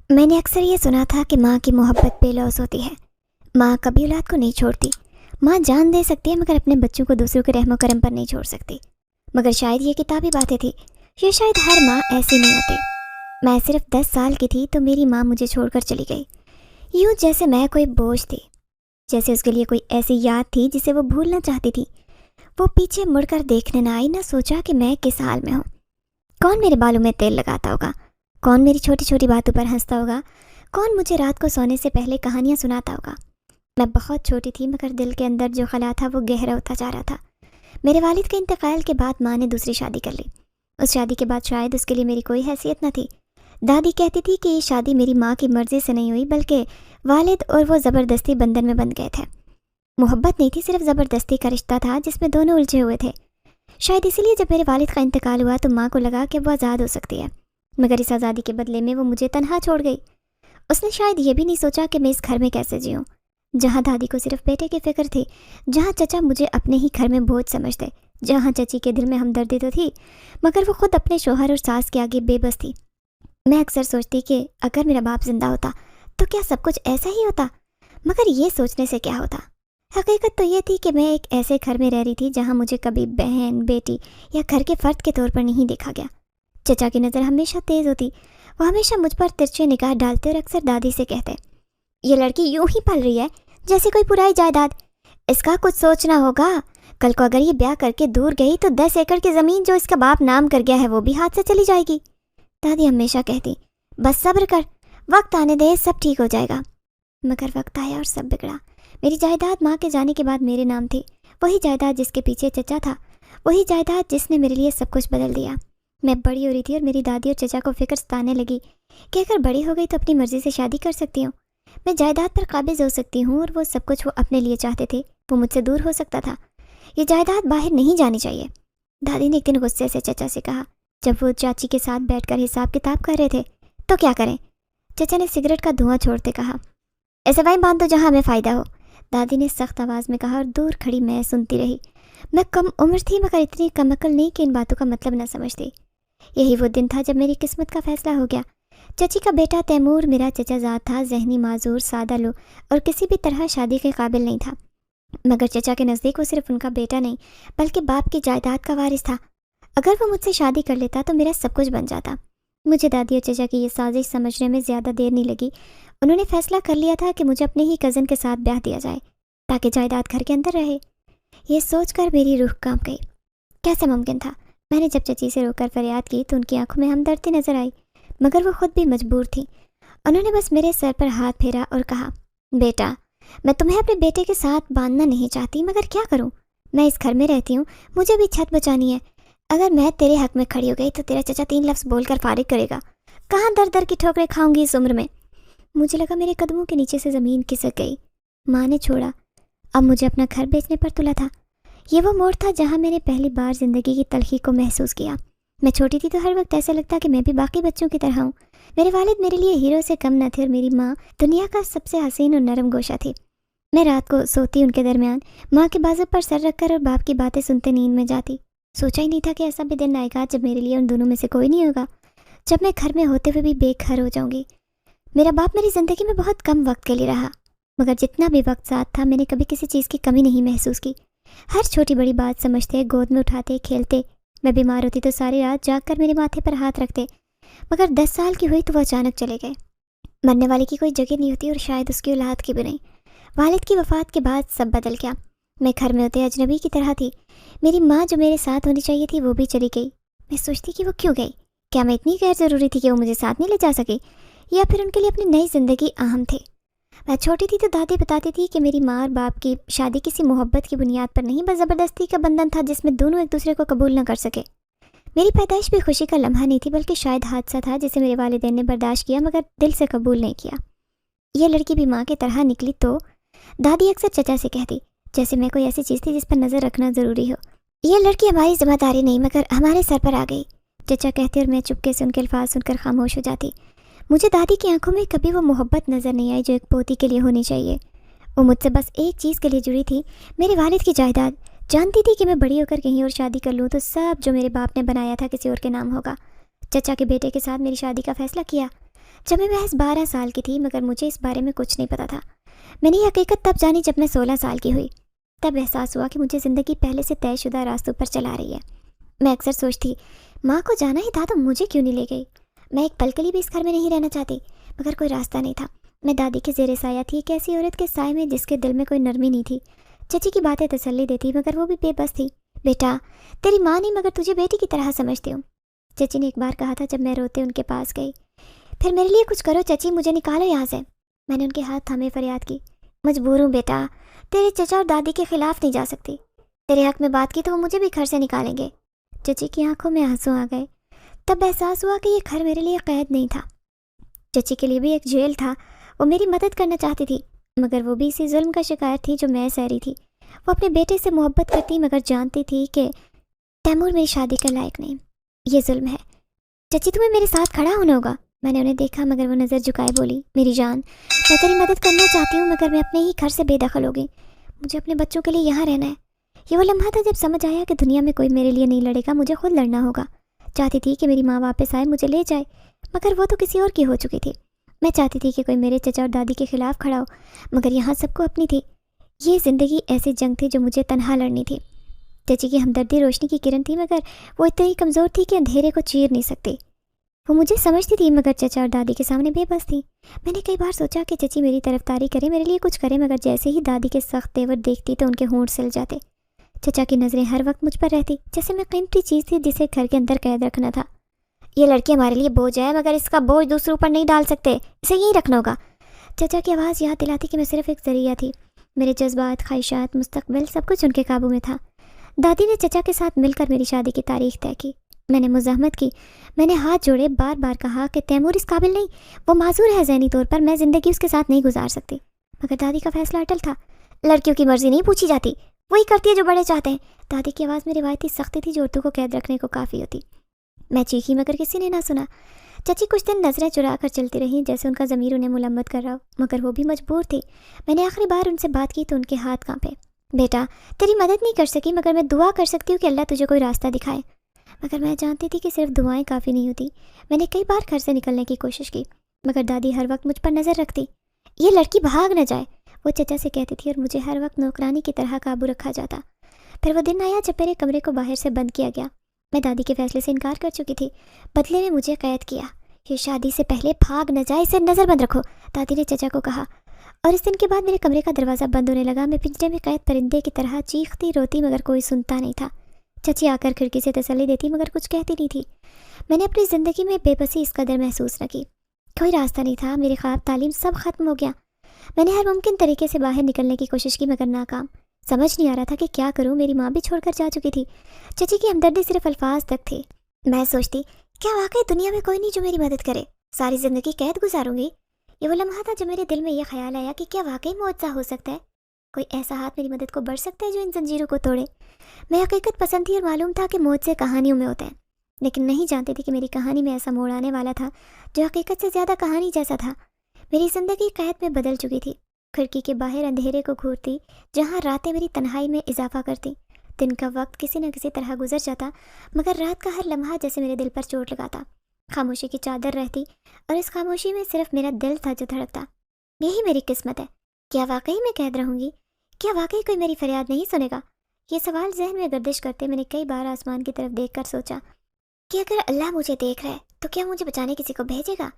میں نے اکثر یہ سنا تھا کہ ماں کی محبت بے لوث ہوتی ہے۔ ماں کبھی اولاد کو نہیں چھوڑتی۔ ماں جان دے سکتی ہے مگر اپنے بچوں کو دوسروں کے رحم و کرم پر نہیں چھوڑ سکتی۔ مگر شاید یہ کتابی باتیں تھی، یہ شاید ہر ماں ایسی نہیں ہوتی۔ میں صرف 10 سال کی تھی تو میری ماں مجھے چھوڑ کر چلی گئی، یوں جیسے میں کوئی بوجھ تھی، جیسے اس کے لیے کوئی ایسی یاد تھی جسے وہ بھولنا چاہتی تھی۔ وہ پیچھے مڑ کر دیکھنے نہ آئی، نہ سوچا کہ میں کس حال میں ہوں۔ کون میرے بالوں میں تیل لگاتا ہوگا، کون میری چھوٹی چھوٹی باتوں پر ہنستا ہوگا، کون مجھے رات کو سونے سے پہلے کہانیاں سناتا ہوگا۔ میں بہت چھوٹی تھی مگر دل کے اندر جو خلا تھا وہ گہرا ہوتا جا رہا تھا۔ میرے والد کے انتقال کے بعد ماں نے دوسری شادی کر لی۔ اس شادی کے بعد شاید اس کے لیے میری کوئی حیثیت نہ تھی۔ دادی کہتی تھی کہ یہ شادی میری ماں کی مرضی سے نہیں ہوئی بلکہ والد اور وہ زبردستی بندھن میں بندھ گئے تھے۔ محبت نہیں تھی، صرف زبردستی کا رشتہ تھا جس میں دونوں الجھے ہوئے تھے۔ شاید اسی لیے جب میرے والد کا انتقال ہوا تو ماں کو لگا کہ وہ آزاد ہو سکتی ہے، مگر اس آزادی کے بدلے میں وہ مجھے تنہا چھوڑ گئی۔ اس نے شاید یہ بھی نہیں سوچا کہ میں اس گھر میں کیسے جیوں، جہاں دادی کو صرف بیٹے کی فکر تھی، جہاں چچا مجھے اپنے ہی گھر میں بوجھ سمجھتے، جہاں چچی کے دل میں ہمدردی تو تھی مگر وہ خود اپنے شوہر اور ساس کے آگے بے بس تھی۔ میں اکثر سوچتی کہ اگر میرا باپ زندہ ہوتا تو کیا سب کچھ ایسا ہی ہوتا، مگر یہ سوچنے سے کیا ہوتا۔ حقیقت تو یہ تھی کہ میں ایک ایسے گھر میں رہ رہی تھی جہاں مجھے کبھی بہن، بیٹی یا گھر کے فرد کے طور پر نہیں دیکھا گیا۔ چچا کی نظر ہمیشہ تیز ہوتی، وہ ہمیشہ مجھ پر ترچھے نگاہ ڈالتے اور اکثر دادی سے کہتے، یہ لڑکی یوں ہی پل رہی ہے جیسے کوئی پرائی جائیداد، اس کا کچھ سوچنا ہوگا، کل کو اگر یہ بیاہ کر کے دور گئی تو 10 ایکڑ کی زمین جو اس کا باپ نام کر گیا ہے وہ بھی ہاتھ سے چلی جائے گی۔ دادی ہمیشہ کہتی، بس صبر کر، وقت آنے دے، سب ٹھیک ہو جائے گا۔ مگر وقت آیا اور سب بگڑا۔ میری جائیداد ماں کے جانے کے بعد میرے نام تھی، وہی جائیداد جس کے پیچھے چچا تھا، وہی جائیداد جس نے میرے لیے سب کچھ بدل دیا۔ میں بڑی ہو رہی تھی اور میری دادی اور چچا کو فکر ستانے لگی کہ اگر بڑی ہو گئی تو اپنی مرضی سے شادی کر سکتی ہوں، میں جائیداد پر قابض ہو سکتی ہوں، اور وہ سب کچھ وہ اپنے لیے چاہتے تھے وہ مجھ سے دور ہو سکتا تھا۔ یہ جائیداد باہر نہیں جانی چاہیے۔ دادی نے ایک دن غصے سے چچا سے کہا جب وہ چاچی کے ساتھ بیٹھ کر حساب کتاب کر رہے تھے، تو کیا کریں؟ چچا نے سگریٹ کا دھواں چھوڑتے کہا، ایسے وہیں باندھ دو جہاں ہمیں فائدہ ہو۔ دادی نے سخت آواز میں کہا اور دور کھڑی میں سنتی رہی۔ میں کم عمر تھی مگر اتنی کم عقل نہیں کہ ان باتوں کا مطلب نہ سمجھتی۔ یہی وہ دن تھا جب میری قسمت کا فیصلہ ہو گیا۔ چچی کا بیٹا تیمور میرا چچا زاد تھا، ذہنی معذور، سادہ لو اور کسی بھی طرح شادی کے قابل نہیں تھا، مگر چچا کے نزدیک وہ صرف ان کا بیٹا نہیں بلکہ باپ کی جائیداد کا وارث تھا۔ اگر وہ مجھ سے شادی کر لیتا تو میرا سب کچھ بن جاتا۔ مجھے دادی اور چچا کی یہ سازش سمجھنے میں زیادہ دیر نہیں لگی۔ انہوں نے فیصلہ کر لیا تھا کہ مجھے اپنے ہی کزن کے ساتھ بیاہ دیا جائے تاکہ جائیداد گھر کے اندر رہے۔ یہ سوچ کر میری روح کانپ گئی۔ کیسے ممکن تھا؟ میں نے جب چچی سے رو کر فریاد کی تو ان کی آنکھوں میں ہمدردی نظر آئی، مگر وہ خود بھی مجبور تھی۔ انہوں نے بس میرے سر پر ہاتھ پھیرا اور کہا، بیٹا میں تمہیں اپنے بیٹے کے ساتھ باندھنا نہیں چاہتی مگر کیا کروں، میں اس گھر میں رہتی ہوں، مجھے بھی چھت بچانی ہے۔ اگر میں تیرے حق میں کھڑی ہو گئی تو تیرا چچا 3 لفظ بول کر فارغ کرے گا، کہاں در در کی ٹھوکریں کھاؤں گی اس عمر میں۔ مجھے لگا میرے قدموں کے نیچے سے زمین کھسک گئی۔ ماں نے چھوڑا، اب مجھے اپنا گھر بیچنے پر تلا تھا۔ یہ وہ موڑ تھا جہاں میں نے پہلی بار زندگی کی تلخی کو محسوس کیا۔ میں چھوٹی تھی تو ہر وقت ایسا لگتا کہ میں بھی باقی بچوں کی طرح ہوں۔ میرے والد میرے لیے ہیرو سے کم نہ تھے اور میری ماں دنیا کا سب سے حسین اور نرم گوشہ تھی۔ میں رات کو سوتی ان کے درمیان، ماں کے بازو پر سر رکھ کر اور باپ کی باتیں سنتے نیند میں جاتی۔ سوچا ہی نہیں تھا کہ ایسا بھی دن آئے گا جب میرے لیے ان دونوں میں سے کوئی نہیں ہوگا، جب میں گھر میں ہوتے ہوئے بھی بے گھر ہو جاؤں گی۔ میرا باپ میری زندگی میں بہت کم وقت کے لیے رہا، مگر جتنا بھی وقت ساتھ تھا میں نے کبھی کسی چیز کی کمی نہیں محسوس کی۔ ہر چھوٹی بڑی بات سمجھتے، گود میں اٹھاتے، کھیلتے۔ میں بیمار ہوتی تو ساری رات جاگ کر میرے ماتھے پر ہاتھ رکھتے، مگر 10 سال کی ہوئی تو وہ اچانک چلے گئے۔ مرنے والے کی کوئی جگہ نہیں ہوتی اور شاید اس کی اولاد کی بھی نہیں۔ والد کی وفات کے بعد سب بدل گیا۔ میں گھر میں ہوتے اجنبی کی طرح تھی۔ میری ماں جو میرے ساتھ ہونی چاہیے تھی وہ بھی چلی گئی۔ میں سوچتی کہ وہ کیوں گئی؟ کیا میں اتنی غیر ضروری تھی کہ وہ مجھے ساتھ نہیں لے جا سکی، یا پھر ان کے لیے اپنی نئی زندگی اہم تھے؟ میں چھوٹی تھی تو دادی بتاتی تھی کہ میری ماں اور باپ کی شادی کسی محبت کی بنیاد پر نہیں، بس زبردستی کا بندھن تھا جس میں دونوں ایک دوسرے کو قبول نہ کر سکے۔ میری پیدائش بھی خوشی کا لمحہ نہیں تھی بلکہ شاید حادثہ تھا جسے میرے والدین نے برداشت کیا مگر دل سے قبول نہیں کیا۔ یہ لڑکی بھی ماں کی طرح نکلی تو دادی اکثر چچا سے کہتی، جیسے میں کوئی ایسی چیز تھی جس پر نظر رکھنا ضروری ہو، یہ لڑکی ہماری ذمہ داری نہیں مگر ہمارے سر پر آ گئی، چچا کہتے اور میں چپکے سے ان کے الفاظ سن کر خاموش ہو جاتی۔ مجھے دادی کی آنکھوں میں کبھی وہ محبت نظر نہیں آئی جو ایک پوتی کے لیے ہونی چاہیے۔ وہ مجھ سے بس ایک چیز کے لیے جڑی تھی، میرے والد کی جائیداد۔ جانتی تھی کہ میں بڑی ہو کر کہیں اور شادی کر لوں تو سب جو میرے باپ نے بنایا تھا کسی اور کے نام ہوگا۔ چچا کے بیٹے کے ساتھ میری شادی کا فیصلہ کیا۔ جب میں محض 12 سال کی تھی، مگر مجھے اس بارے میں کچھ نہیں پتا تھا۔ میں نے یہ حقیقت تب جانی جب میں 16 سال کی ہوئی۔ تب احساس ہوا کہ مجھے زندگی پہلے سے طے شدہ راستوں پر چلا رہی ہے۔ میں اکثر سوچتی، ماں کو جانا ہی تھا تو مجھے کیوں نہیں لے گئی؟ میں ایک پل کے لیے بھی اس گھر میں نہیں رہنا چاہتی، مگر کوئی راستہ نہیں تھا۔ میں دادی کے زیر سایہ تھی، ایک ایسی عورت کے سائے میں جس کے دل میں کوئی نرمی نہیں تھی۔ چچی کی باتیں تسلی دیتی، مگر وہ بھی بے بس تھی۔ بیٹا، تیری ماں نہیں مگر تجھے بیٹی کی طرح سمجھتی ہوں، چچی نے ایک بار کہا تھا جب میں روتے ان کے پاس گئی۔ پھر میرے لیے کچھ کرو چچی، مجھے نکالو یہاں سے۔ میں نے ان کے ہاتھ تھامے فریاد کی، مجبور ہوں بیٹا، تیرے چچا اور دادی کے خلاف نہیں جا سکتی۔ تیرے حق میں بات کی تو وہ مجھے بھی گھر سے نکالیں گے۔ چچی کی آنکھوں میں آنسو آ گئے۔ تب احساس ہوا کہ یہ گھر میرے لیے قید نہیں تھا، چچی کے لیے بھی ایک جیل تھا۔ وہ میری مدد کرنا چاہتی تھی، مگر وہ بھی اسی ظلم کا شکار تھی جو میں سہ رہی تھی۔ وہ اپنے بیٹے سے محبت کرتی، مگر جانتی تھی کہ تیمور میری شادی کے لائق نہیں۔ یہ ظلم ہے۔ چچی، تمہیں میرے ساتھ کھڑا ہونا ہوگا۔ میں نے انہیں دیکھا، مگر وہ نظر جھکائے بولی، میری جان، میں تیری مدد کرنا چاہتی ہوں، مگر میں اپنے ہی گھر سے بے دخل ہو گئی۔ مجھے اپنے بچوں کے لیے یہاں رہنا ہے۔ یہ وہ لمحہ تھا جب سمجھ آیا کہ دنیا میں کوئی میرے لیے نہیں لڑے گا، مجھے خود لڑنا ہوگا۔ چاہتی تھی کہ میری ماں واپس آئے، مجھے لے جائے، مگر وہ تو کسی اور کی ہو چکی تھی۔ میں چاہتی تھی کہ کوئی میرے چچا اور دادی کے خلاف کھڑا ہو، مگر یہاں سب کو اپنی تھی۔ یہ زندگی ایسی جنگ تھی جو مجھے تنہا لڑنی تھی۔ چچی کی ہمدردی روشنی کی کرن تھی، مگر وہ اتنی کمزور تھی کہ اندھیرے کو چیر نہیں سکتی۔ وہ مجھے سمجھتی تھی، مگر چچا اور دادی کے سامنے بے بس تھی۔ میں نے کئی بار سوچا کہ چچی میری طرفداری کرے، میرے لیے کچھ کرے، مگر جیسے ہی دادی کے سخت تیور دیکھتی تو ان کے ہونٹ سل جاتے۔ چچا کی نظریں ہر وقت مجھ پر رہتی، جیسے میں قیمتی چیز تھی جسے گھر کے اندر قید رکھنا تھا۔ یہ لڑکی ہمارے لیے بوجھ ہے، مگر اس کا بوجھ دوسروں پر نہیں ڈال سکتے، اسے یہیں رکھنا ہوگا۔ چچا کی آواز یاد دلاتی کہ میں صرف ایک ذریعہ تھی۔ میرے جذبات، خواہشات، مستقبل، سب کچھ ان کے قابو میں تھا۔ دادی نے چچا کے ساتھ مل کر میری شادی کی تاریخ طے کی۔ میں نے مزاحمت کی، میں نے ہاتھ جوڑے، بار بار کہا کہ تیمور اس قابل نہیں، وہ معذور ہے ذہنی طور پر، میں زندگی اس کے ساتھ نہیں گزار سکتی۔ مگر دادی کا فیصلہ اٹل تھا۔ لڑکیوں کی مرضی نہیں پوچھی جاتی، وہی کرتی ہے جو بڑے چاہتے ہیں۔ دادی کی آواز میں روایتی سختی تھی جو عورتوں کو قید رکھنے کو کافی ہوتی۔ میں چیخی، مگر کسی نے نہ سنا۔ چچی کچھ دن نظریں چرا کر چلتی رہیں، جیسے ان کا ضمیر انہیں ملامت کر رہا ہو، مگر وہ بھی مجبور تھی۔ میں نے آخری بار ان سے بات کی تو ان کے ہاتھ کانپے۔ بیٹا، تیری مدد نہیں کر سکی، مگر میں دعا کر سکتی ہوں کہ اللہ تجھے کوئی راستہ دکھائے۔ مگر میں جانتی تھی کہ صرف دعائیں کافی نہیں ہوتی۔ میں نے کئی بار گھر سے نکلنے کی کوشش کی، مگر دادی ہر وقت مجھ پر نظر رکھتی، یہ لڑکی بھاگ نہ جائے، وہ چچا سے کہتی تھی، اور مجھے ہر وقت نوکرانی کی طرح قابو رکھا جاتا۔ پھر وہ دن آیا جب میرے کمرے کو باہر سے بند کیا گیا۔ میں دادی کے فیصلے سے انکار کر چکی تھی، بدلے میں مجھے قید کیا۔ یہ شادی سے پہلے بھاگ نہ جائے، اسے نظر بند رکھو، دادی نے چچا کو کہا۔ اور اس دن کے بعد میرے کمرے کا دروازہ بند ہونے لگا۔ میں پنجرے میں قید پرندے کی طرح چیختی روتی، مگر کوئی سنتا نہیں تھا۔ چچی آ کر کھڑکی سے تسلی دیتی، مگر کچھ کہتی نہیں تھی۔ میں نے اپنی زندگی میں بے بسی اس قدر محسوس نہ کی۔ کوئی راستہ نہیں تھا، میرے خواب، تعلیم، سب ختم ہو گیا۔ میں نے ہر ممکن طریقے سے باہر نکلنے کی کوشش کی، مگر ناکام۔ سمجھ نہیں آ رہا تھا کہ کیا کروں، میری ماں بھی چھوڑ کر جا چکی تھی۔ چچی کی ہمدردی صرف الفاظ تک تھی۔ میں سوچتی، کیا واقعی دنیا میں کوئی نہیں جو میری مدد کرے؟ ساری زندگی قید گزاروں گی؟ یہ وہ لمحہ تھا جب میرے دل میں یہ خیال آیا کہ کیا واقعی معجزہ ہو سکتا ہے؟ کوئی ایسا ہاتھ میری مدد کو بڑھ سکتا ہے جو ان زنجیروں کو توڑے؟ میں حقیقت پسند تھی اور معلوم تھا کہ معجزے کہانیوں میں ہوتے ہیں، لیکن نہیں جانتی تھی کہ میری کہانی میں ایسا موڑ آنے والا تھا جو حقیقت سے زیادہ کہانی جیسا تھا۔ میری زندگی قید میں بدل چکی تھی۔ کھڑکی کے باہر اندھیرے کو گھورتی، جہاں راتیں میری تنہائی میں اضافہ کرتی۔ دن کا وقت کسی نہ کسی طرح گزر جاتا، مگر رات کا ہر لمحہ جیسے میرے دل پر چوٹ لگاتا۔ خاموشی کی چادر رہتی، اور اس خاموشی میں صرف میرا دل تھا جو دھڑکتا۔ یہی میری قسمت ہے، کیا واقعی میں قید رہوں گی؟ کیا واقعی کوئی میری فریاد نہیں سنے گا؟ یہ سوال ذہن میں گردش کرتے میں نے کئی بار آسمان کی طرف دیکھ کر سوچا کہ اگر اللہ مجھے دیکھ رہا ہے تو کیا مجھے بچانے کسی کو بھیجے گا؟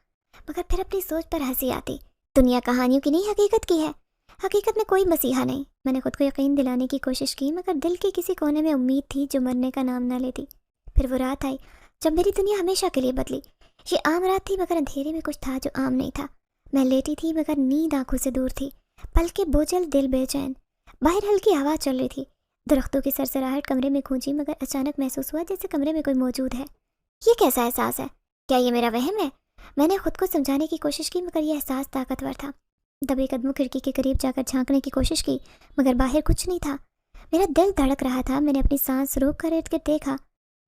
مگر پھر اپنی سوچ پر ہنسی آتی۔ دنیا کہانیوں کی نہیں، حقیقت کی ہے۔ حقیقت میں کوئی مسیحا نہیں۔ میں نے خود کو یقین دلانے کی کوشش کی، مگر دل کے کسی کونے میں امید تھی جو مرنے کا نام نہ لیتی۔ پھر وہ رات آئی جب میری دنیا ہمیشہ کے لیے بدلی۔ یہ عام رات تھی، مگر اندھیرے میں کچھ تھا جو عام نہیں تھا۔ میں لیٹی تھی، مگر نیند آنکھوں سے دور تھی، پلکیں بوجھل، دل بے چین۔ باہر ہلکی ہوا چل رہی تھی، درختوں کی سرسراہٹ کمرے میں گونجی، مگر اچانک محسوس ہوا جیسے کمرے میں کوئی موجود ہے۔ یہ کیسا احساس ہے؟ کیا یہ میرا وہم ہے؟ میں نے خود کو سمجھانے کی کوشش کی، مگر یہ احساس طاقتور تھا۔ دبے قدموں کھڑکی کے قریب جا کر جھانکنے کی کوشش کی، مگر باہر کچھ نہیں تھا۔ میرا دل دھڑک رہا تھا۔ میں نے اپنی سانس روک کر ارد گرد دیکھا،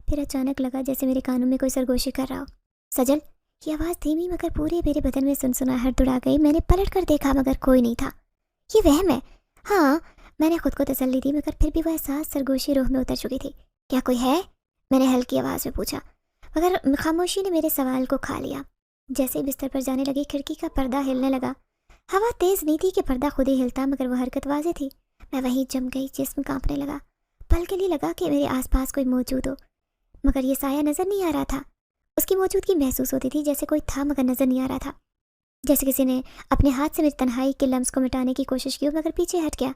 پھر اچانک لگا جیسے میرے کانوں میں کوئی سرگوشی کر رہا ہو۔ سجل، یہ آواز دھیمی مگر پورے میرے بدن میں سنسناہٹ دوڑا گئی۔ میں نے پلٹ کر دیکھا، مگر کوئی نہیں تھا۔ یہ وہم ہے؟ ہاں، میں نے خود کو تسلی دی، مگر پھر بھی وہ احساس سرگوشی روح میں اتر چکی تھی۔ کیا کوئی ہے؟ میں نے ہلکی آواز میں پوچھا، مگر خاموشی نے میرے سوال کو کھا لیا۔ جیسے ہی بستر پر جانے لگی کھڑکی کا پردہ ہلنے لگا۔ ہوا تیز نہیں تھی کہ پردہ خود ہی ہلتا، مگر وہ حرکت واضح تھی۔ میں وہیں جم گئی، جسم کانپنے لگا۔ پل کے لیے لگا کہ میرے آس پاس کوئی موجود ہو، مگر یہ سایہ نظر نہیں آ رہا تھا۔ اس کی موجودگی محسوس ہوتی تھی، جیسے کوئی تھا مگر نظر نہیں آ رہا تھا، جیسے کسی نے اپنے ہاتھ سے میری تنہائی کے لمس کو مٹانے کی کوشش کی مگر پیچھے ہٹ گیا۔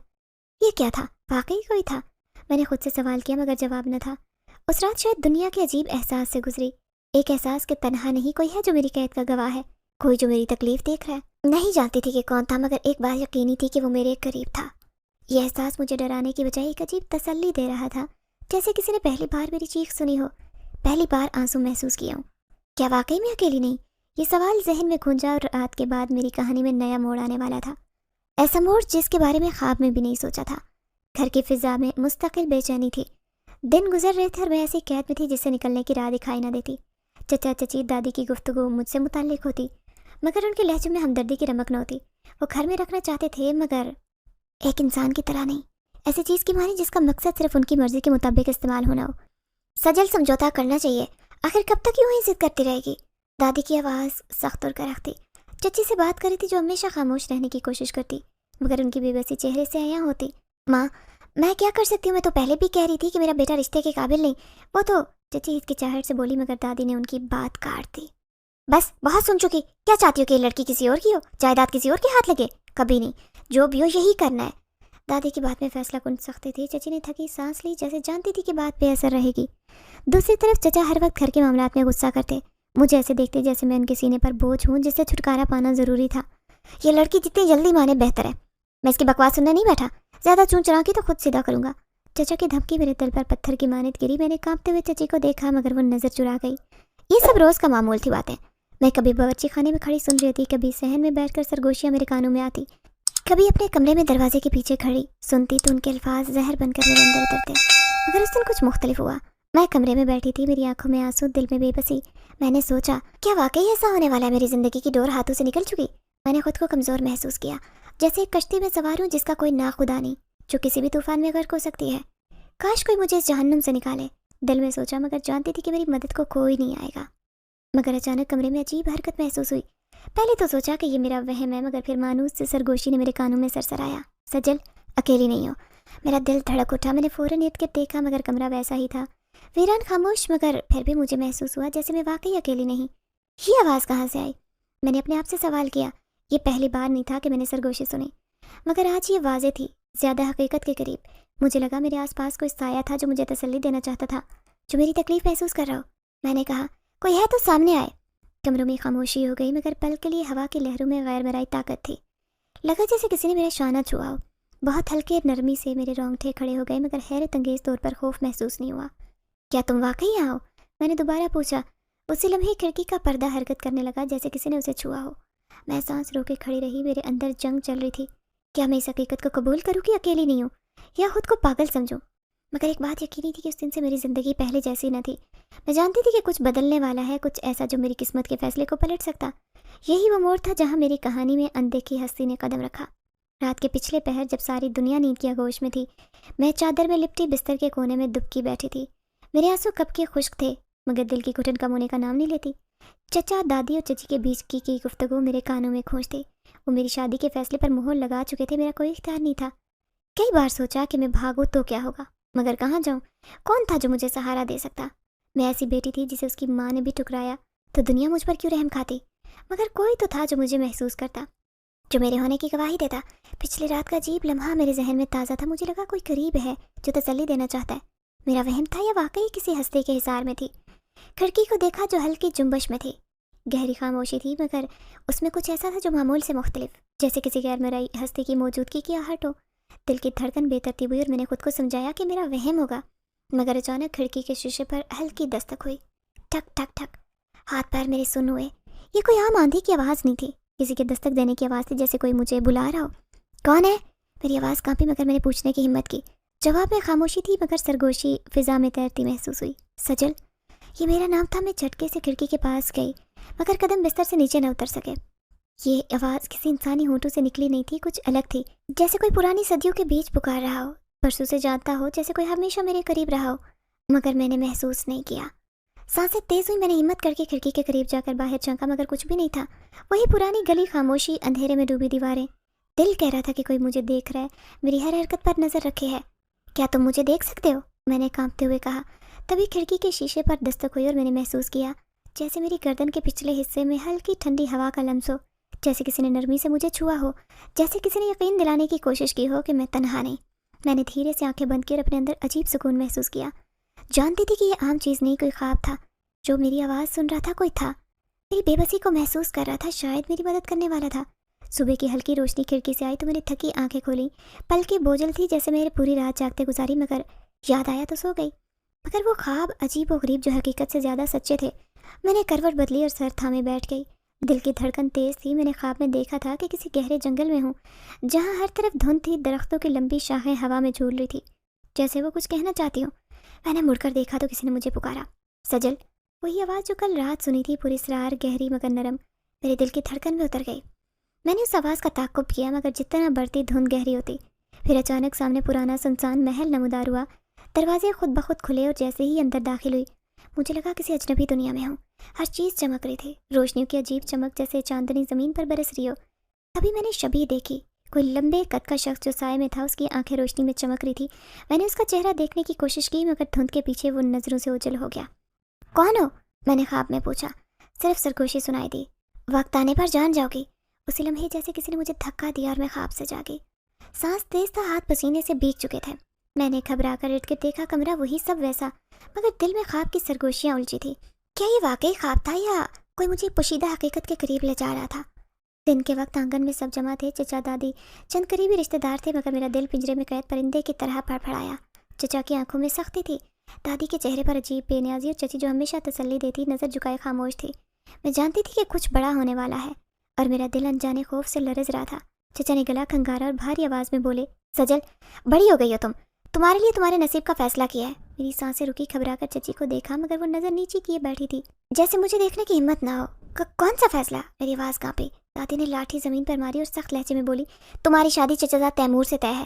یہ کیا تھا؟ واقعی کوئی تھا؟ میں نے خود سے سوال کیا مگر جواب نہ تھا۔ اس رات شاید دنیا کے عجیب احساس سے گزری، ایک احساس کہ تنہا نہیں کوئی ہے جو میری قید کا گواہ ہے، کوئی جو میری تکلیف دیکھ رہا ہے۔ نہیں جانتی تھی کہ کون تھا، مگر ایک بات یقینی تھی کہ وہ میرے قریب تھا۔ یہ احساس مجھے ڈرانے کی بجائے ایک عجیب تسلی دے رہا تھا، جیسے کسی نے پہلی بار میری چیخ سنی ہو، پہلی بار آنسو محسوس کیا ہوں۔ کیا واقعی میں اکیلی نہیں؟ یہ سوال ذہن میں گونجا اور رات کے بعد میری کہانی میں نیا موڑ آنے والا تھا، ایسا موڑ جس کے بارے میں خواب میں بھی نہیں سوچا تھا۔ گھر کی فضا میں مستقل بے چینی تھی، دن گزر رہے تھے اور میں ایسی قید میں تھی جس سے نکلنے کی راہ دکھائی نہ دیتی۔ چچا چچی دادی کی گفتگو مجھ سے متعلق ہوتی، مگر ان کے لہجے میں ہمدردی کی رمق نہ ہوتی۔ وہ گھر میں رکھنا چاہتے تھے مگر ایک انسان کی طرح نہیں، ایسی چیز کی مانی جس کا مقصد صرف ان کی مرضی کے مطابق استعمال ہونا ہو۔ سجل سمجھوتا کرنا چاہیے، آخر کب تک یوں ہی ضد کرتی رہے گی؟ دادی کی آواز سخت اور کرخت تھی۔ چچی سے بات کر رہی تھی جو ہمیشہ خاموش رہنے کی کوشش کرتی، مگر ان کی بے بسی چہرے سے عیاں ہوتی۔ ماں میں کیا کر سکتی ہوں؟ میں تو پہلے بھی کہہ رہی تھی کہ میرا بیٹا رشتے کے قابل نہیں، وہ تو چچی ہچکچاہٹ سے بولی مگر دادی نے ان کی بات کاٹ دی۔ بس بہت سن چکی، کیا چاہتی ہو کہ یہ لڑکی کسی اور کی ہو، جائیداد کسی اور کے ہاتھ لگے؟ کبھی نہیں، جو بھی ہو یہی کرنا ہے۔ دادی کی بات میں فیصلہ کن سختی تھی۔ چچی نے تھکی سانس لی، جیسے جانتی تھی کہ بات بے اثر رہے گی۔ دوسری طرف چچا ہر وقت گھر کے معاملات میں غصہ کرتے، مجھے ایسے دیکھتے جیسے میں ان کے سینے پر بوجھ ہوں جس سے چھٹکارا پانا ضروری تھا۔ یہ لڑکی جتنی جلدی مانے بہتر ہے، میں اس کی بکواس سننے نہیں بیٹھا، زیادہ چون چرا کی تو خود سیدھا کروں گا۔ چچا کی دھمکی میرے دل پر پتھر کی مانند گری۔ میں نے کانپتے ہوئے چچی کو دیکھا مگر وہ نظر چرا گئی۔ یہ سب روز کا معمول تھی باتیں۔ میں کبھی باورچی خانے میں کھڑی سن رہی تھی، کبھی صحن میں بیٹھ کر سرگوشیاں میرے کانوں میں آتی، کبھی اپنے کمرے میں دروازے کے پیچھے کھڑی سنتی تو ان کے الفاظ زہر بن کر میرے اندر اترتے۔ مگر اس دن کچھ مختلف ہوا۔ میں کمرے میں بیٹھی تھی، میری آنکھوں میں آنسو، دل میں بے بسی۔ میں نے سوچا کیا واقعی ایسا ہونے والا ہے؟ میری زندگی کی ڈور ہاتھوں سے نکل چکی۔ میں نے خود کو کمزور محسوس کیا، جیسے ایک کشتی میں سوار ہوں جس کا کوئی ناخدا نہیں، جو کسی بھی طوفان میں غرق ہو سکتی ہے۔ کاش کوئی مجھے اس جہنم سے نکالے، دل میں سوچا، مگر جانتی تھی کہ میری مدد کو کوئی نہیں آئے گا۔ مگر اچانک کمرے میں عجیب حرکت محسوس ہوئی۔ پہلے تو سوچا کہ یہ میرا وہم ہے، مگر پھر مانوس سے سرگوشی نے میرے کانوں میں سرسرایا، سجل اکیلی نہیں ہو۔ میرا دل دھڑک اٹھا، میں نے فوراً ارد گرد دیکھا مگر کمرہ ویسا ہی تھا، ویران خاموش، مگر پھر بھی مجھے محسوس ہوا جیسے میں واقعی اکیلی نہیں۔ یہ آواز کہاں سے آئی؟ میں نے اپنے آپ سے سوال کیا۔ یہ پہلی بار نہیں تھا کہ میں نے سرگوشی سنی، مگر آج یہ واضح تھی، زیادہ حقیقت کے قریب۔ مجھے لگا میرے آس پاس کوئی سایہ تھا جو مجھے تسلی دینا چاہتا تھا، جو میری تکلیف محسوس کر رہا ہو۔ میں نے کہا کوئی ہے تو سامنے آئے۔ کمروں میں خاموشی ہو گئی، مگر پل کے لیے ہوا کی لہروں میں غیر مرائی طاقت تھی۔ لگا جیسے کسی نے میرا شانہ چھوا ہو۔ بہت ہلکے نرمی سے میرے رونگٹے کھڑے ہو گئے، مگر حیرت انگیز طور پر خوف محسوس نہیں ہوا۔ کیا تم واقعی یہاں ہو؟ میں نے دوبارہ پوچھا۔ اسی لمحے کھڑکی کا پردہ حرکت کرنے لگا جیسے کسی نے اسے چھوا ہو۔ میں سانس رو کے کھڑی رہی، میرے اندر جنگ چل رہی تھی۔ کیا میں اس حقیقت کو قبول کروں کہ اکیلی نہیں ہوں، یا خود کو پاگل سمجھوں؟ مگر ایک بات یقینی تھی کہ اس دن سے میری زندگی پہلے جیسی نہ تھی۔ میں جانتی تھی کہ کچھ بدلنے والا ہے، کچھ ایسا جو میری قسمت کے فیصلے کو پلٹ سکتا۔ یہی وہ موڑ تھا جہاں میری کہانی میں اندیکھی ہستی نے قدم رکھا۔ رات کے پچھلے پہر جب ساری دنیا نیند کی آغوش میں تھی، میں چادر میں لپٹی بستر کے کونے میں دبکی بیٹھی تھی۔ میرے آنسو کب کے خشک تھے، مگر دل کی گھٹن کم ہونے کا نام نہیں لیتی۔ چچا دادی اور چچی کے بیچ کی گفتگو میرے کانوں میں کھونچتی۔ وہ میری شادی کے فیصلے پر مہر لگا چکے تھے، میرا کوئی اختیار نہیں تھا۔ کئی بار سوچا کہ میں بھاگوں تو کیا ہوگا، مگر کہاں جاؤں؟ کون تھا جو مجھے سہارا دے سکتا؟ میں ایسی بیٹی تھی جسے اس کی ماں نے بھی ٹھکرایا، تو دنیا مجھ پر کیوں رحم کھاتی؟ مگر کوئی تو تھا جو مجھے محسوس کرتا، جو میرے ہونے کی گواہی دیتا۔ پچھلی رات کا عجیب لمحہ میرے ذہن میں تازہ تھا۔ مجھے لگا کوئی قریب ہے جو تسلی دینا چاہتا ہے۔ میرا وہم تھا یا واقعی کسی ہستے کے حصار میں تھی؟ کھڑکی کو دیکھا جو ہلکی جنبش میں تھی۔ گہری خاموشی تھی، مگر اس میں کچھ ایسا تھا جو معمول سے مختلف، جیسے کسی غیر مرئی ہستی کی موجودگی کی آہٹ ہو۔ دل کی دھڑکن بے ترتیب ہوئی اور میں نے خود کو سمجھایا کہ میرا وہم ہوگا، مگر اچانک کھڑکی کے شیشے پر ہلکی دستک ہوئی۔ ٹھک ٹھک ٹھک، ہاتھ پیر میرے سن ہوئے۔ یہ کوئی عام آندھی کی آواز نہیں تھی، کسی کے دستک دینے کی آواز تھی، جیسے کوئی مجھے بلا رہا ہو۔ کون ہے؟ میری آواز کانپی، مگر میں نے پوچھنے کی ہمت کی۔ جواب میں خاموشی تھی، مگر سرگوشی فضا میں تیرتی محسوس ہوئی۔ سجل، یہ میرا نام تھا۔ میں جھٹکے سے کھڑکی کے پاس گئی، مگر قدم بستر سے نیچے نہ اتر سکے۔ یہ آواز کسی انسانی ہونٹوں سے نکلی نہیں تھی، کچھ الگ تھی، جیسے کوئی پرانی صدیوں کے بیچ پکار رہا ہو، برسوں سے جانتا ہو، جیسے کوئی ہمیشہ میرے قریب رہا ہو، مگر میں نے محسوس نہیں کیا۔ सांसें तेज हुई, मैंने हिम्मत करके खिड़की के करीब जाकर बाहर झांका मगर कुछ भी नहीं था। वही पुरानी गली, खामोशी, अंधेरे में डूबी दीवारें। दिल कह रहा था कि कोई मुझे देख रहा है, मेरी हर हरकत पर नजर रखे है। क्या तुम मुझे देख सकते हो? मैंने कांपते हुए कहा। तभी खिड़की के शीशे पर दस्तक हुई और मैंने महसूस किया जैसे मेरी गर्दन के पिछले हिस्से में हल्की ठंडी हवा का लम्स हो, जैसे किसी ने नरमी से मुझे छुआ हो, जैसे किसी ने यकीन दिलाने की कोशिश की हो कि मैं तन्हा नहीं। मैंने धीरे से आंखें बंद की और अपने अंदर अजीब सुकून महसूस किया। जानती थी कि यह आम चीज़ नहीं, कोई ख्वाब था। जो मेरी आवाज़ सुन रहा था कोई था, मेरी बेबसी को महसूस कर रहा था, शायद मेरी मदद करने वाला था। सुबह की हल्की रोशनी खिड़की से आई तो मैंने थकी आंखें खोली। पलकें बोझल थी जैसे मेरे पूरी रात जागते गुजारी, मगर याद आया तो सो गई। मगर वो ख्वाब अजीब व गरीब जो हकीकत से ज़्यादा सच्चे थे। मैंने करवट बदली और सर थामे बैठ गई। दिल की धड़कन तेज़ थी। मैंने ख्वाब में देखा था कि किसी गहरे जंगल में हूँ, जहाँ हर तरफ धुंध थी, दरख्तों की लंबी शाखें हवा में झूल रही थी, जैसे वो कुछ कहना चाहती हूँ। मैंने मुड़कर देखा तो किसी ने मुझे पुकारा, सजल। वही आवाज़ जो कल रात सुनी थी, पूरी इसरार, गहरी मगर नरम, मेरे दिल की धड़कन में उतर गई। मैंने उस आवाज़ का ताक़ुब किया, मगर जितना बढ़ती धुंध गहरी होती। फिर अचानक सामने पुराना सुनसान महल नमूदार हुआ। दरवाजे खुद ब खुद खुले और जैसे ही अंदर दाखिल हुई मुझे लगा किसी अजनबी दुनिया में हूँ। हर चीज़ चमक रही थी, रोशनियों की अजीब चमक, जैसे चांदनी ज़मीन पर बरस रही हो। तभी मैंने शबीह देखी, कोई लंबे कद का शख्स जो साए में था, उसकी आंखें रोशनी में चमक रही थी। मैंने उसका चेहरा देखने की कोशिश की, मगर धुंध के पीछे वो नज़रों से ओझल हो गया। कौन हो? मैंने ख्वाब में पूछा। सिर्फ सरगोशी सुनाई दी, वक्त आने पर जान जाओगी। उसी लम्हे जैसे किसी ने मुझे धक्का दिया और मैं ख्वाब से जागी। सांस तेज था, हाथ पसीने से भीग चुके थे। मैंने घबरा कर इर्द गिर्द देखा, कमरा वही सब वैसा, मगर दिल में ख्वाब की सरगोशियाँ उलझी थी। क्या ये वाकई ख्वाब था या कोई मुझे पोशीदा हकीकत के करीब ले जा रहा था? दिन के वक्त आंगन में सब जमा थे, चचा, दादी, चंद करीबी रिश्तेदार थे, मगर मेरा दिल पिंजरे में कैद परिंदे की तरह फड़फड़ाया। चचा की आंखों में सख्ती थी, दादी के चेहरे पर अजीब बेनियाजी, और चची जो हमेशा तसल्ली देती नज़र झुकाए खामोश थी। मैं जानती थी कि कुछ बड़ा होने वाला है और मेरा दिल अनजाने खौफ से लरज रहा था। चचा ने गला खंगारा और भारी आवाज़ में बोले, सजल, बड़ी हो गई हो तुम, तुम्हारे लिए तुम्हारे नसीब का फैसला किया है। मेरी सांसें रुकी, घबरा कर चची को देखा, मगर वो नज़र नीचे किए बैठी थी, जैसे मुझे देखने की हिम्मत ना हो। कौन सा फैसला? मेरी आवाज़ कांपी। दादी ने लाठी ज़मीन पर मारी और सख्त लहजे में बोली, तुम्हारी शादी चचाजाद तैमूर से तय है,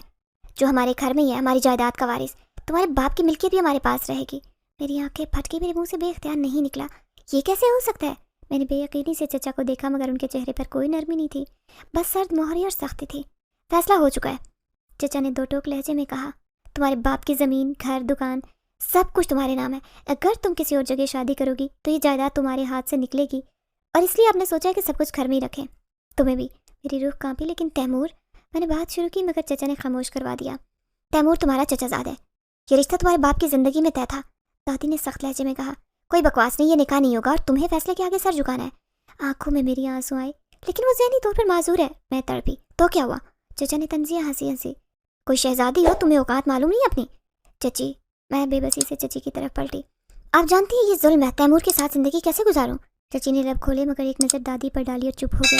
जो हमारे घर में ही है, हमारी जायदाद का वारिस। तुम्हारे बाप की मिल्कियत भी हमारे पास रहेगी। मेरी आंखें फटकी, मेरे मुंह से बेख्तियार नहीं निकला, ये कैसे हो सकता है? मैंने बेयकीनी से चचा को देखा, मगर उनके चेहरे पर कोई नरमी नहीं थी, बस सर्द मोहरी और सख्ती थी। फैसला हो चुका है, चचा ने दो टोक लहजे में कहा। तुम्हारे बाप की ज़मीन, घर, दुकान, सब कुछ तुम्हारे नाम है। अगर तुम किसी और जगह शादी करोगी तो ये जायदाद तुम्हारे हाथ से निकलेगी, और इसलिए आपने सोचा है कि सब कुछ घर में ही रखें। तुम्हें भी। मेरी रूह कांपी। लेकिन तैमूर, मैंने बात शुरू की, मगर चचा ने खामोश करवा दिया। तैमूर तुम्हारा चचाजाद है, ये रिश्ता तुम्हारे बाप की ज़िंदगी में तय था, दादी ने सख्त लहजे में कहा। कोई बकवास नहीं, ये निकाह नहीं होगा और तुम्हें फैसले के आगे सर झुकाना है। आंखों में मेरी आंसू आए, लेकिन वो ज़हनी तौर पर माजूर है। मैं तड़पी। तो क्या हुआ? चचा ने तंजिया हंसी हंसी, कोई शहजादी हो, तुम्हें औकात मालूम नहीं अपनी? चची, मैं बेबसी से चची की तरफ पलटी। आप जानती हैं ये जुल्म है, तैमूर के साथ ज़िंदगी कैसे गुजारूं? चची ने लब खोले, मगर एक नज़र दादी पर डाली और चुप हो गई।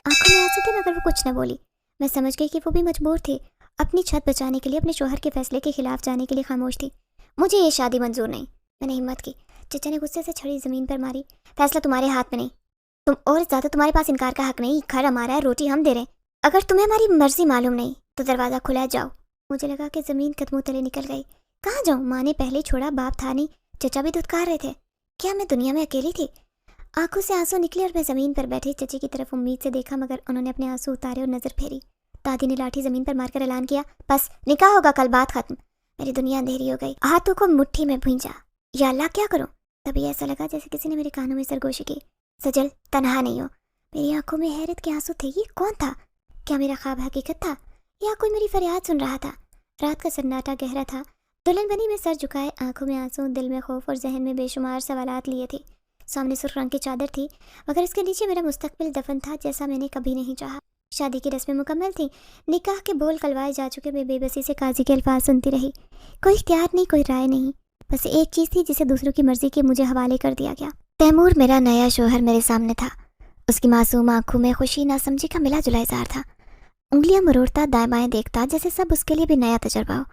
आंखों में आंसू थे, मगर वो कुछ न बोली। मैं समझ गई कि वो भी मजबूर थी, अपनी छत बचाने के लिए, अपने शोहर के फैसले के खिलाफ जाने के लिए खामोश थी। मुझे ये शादी मंजूर नहीं, मैंने हिम्मत की। चचा ने गुस्से से छड़ी ज़मीन पर मारी। फैसला तुम्हारे हाथ में नहीं, तुम और ज़्यादा, तुम्हारे पास इनकार का हक नहीं। घर हमारा है, रोटी हम दे रहे हैं। अगर तुम्हें हमारी मर्जी मालूम नहीं तो दरवाज़ा खुला है, जाओ। मुझे लगा कि ज़मीन कदमों तले निकल गई। कहाँ जाऊँ? माँ ने पहले छोड़ा, बाप था नहीं, चचा भी धुतकार रहे थे। क्या मैं दुनिया में अकेली थी? आंखों से आंसू निकले और मैं ज़मीन पर बैठी चची की तरफ उम्मीद से देखा, मगर उन्होंने अपने आंसू उतारे और नज़र फेरी। दादी ने लाठी ज़मीन पर मारकर ऐलान किया, बस निकाह होगा कल, बात खत्म। मेरी दुनिया अंधेरी हो गई, हाथों को मुट्ठी में भूंजा। या अल्लाह, क्या करूँ? तभी ऐसा लगा जैसे किसी ने मेरे कानों में सरगोशी की, सजल, तन्हा नहीं हो। मेरी आंखों में हैरत के आंसू थे। ये कौन था? क्या मेरा ख्वाब हकीकत था या कोई मेरी फरियाद सुन रहा था? रात का सन्नाटा गहरा था। दुल्हन बनी में सर झुकाए, आंखों में आंसू, दिल में खौफ और जहन में बेशुमार सवालात लिए थे। सामने सुर्ख रंग की चादर थी, मगर इसके नीचे मेरा मुस्तकबिल दफन था, जैसा मैंने कभी नहीं चाहा। शादी की रस्में मुकम्मल थी, निकाह के बोल कलवाए जा चुके। मैं बेबसी से काजी के अल्फाज सुनती रही। कोई इख्तियार नहीं, कोई राय नहीं, बस एक चीज़ थी जिसे दूसरों की मर्जी के मुझे हवाले कर दिया गया। तैमूर, मेरा नया शोहर, मेरे सामने था। उसकी मासूम आंखों में खुशी नासमझी का मिला जुला इज़हार था। उंगलियां मरोड़ता, दाएं बाएं देखता, जैसे सब उसके लिए भी नया तजर्बा हो।